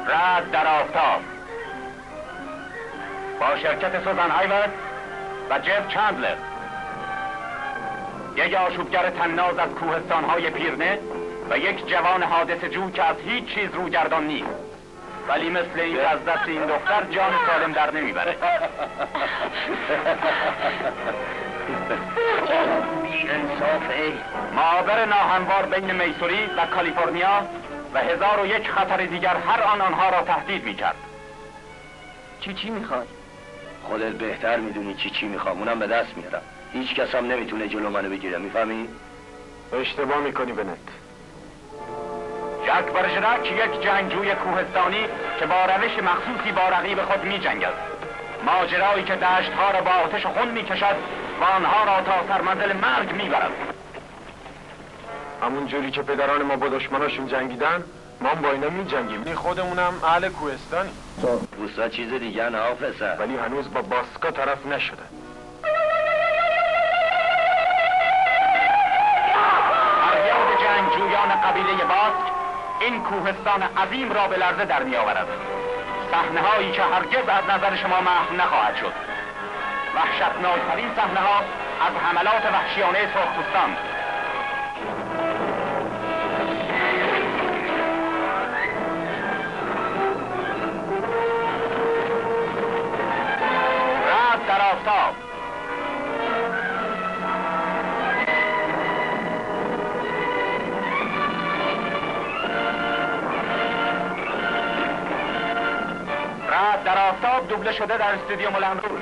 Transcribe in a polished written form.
رعد در آفتاب با شرکت سوزان هایورد و جف چندلر، یک آشوبگر تناز از کوهستان‌های پیرنه و یک جوان حادثه جو که از هیچ چیز روگردان نیست، ولی مثل این از دست این دختر جان سالم در نمیبره. بی انصافه. معابر ناهموار بین میسوری و کالیفرنیا و 1001 خطر دیگر هر آنها را تهدید میکرد. چی میخوای؟ خودت بهتر میدونی چی میخوام، اونم به دست میارم. هیچ کس هم نمیتونه جلو منو بگیره، میفهمی؟ اشتباه میکنی بنت. ژاک برژرک یک جنگجوی کوهستانی که با روش مخصوصی با رقیب خود میجنگد. ماجرایی که دشتها را با آتش خون میکشد و آنها را تا سرمنزل مرگ میبرد. همون جوری که پدران ما با دشمناشون جنگیدن، ما هم با اینا میجنگیم. خودمونم اهل کوهستانی. بوسا چیز دیگه نه پسر. ولی هنوز با باسکا طرف نشده. فریاد جنگجویان قبیله باسک این کوهستان عظیم را به لرزه در میآورد. صحنه‌هایی که هرگز از نظر شما محو نخواهد شد. وحشتناکترین صحنه‌ها از حملات وحشیانه سرخپوستان. رعد در آفتاب. رعد در آفتاب دوبله شده در استودیو مولن روز.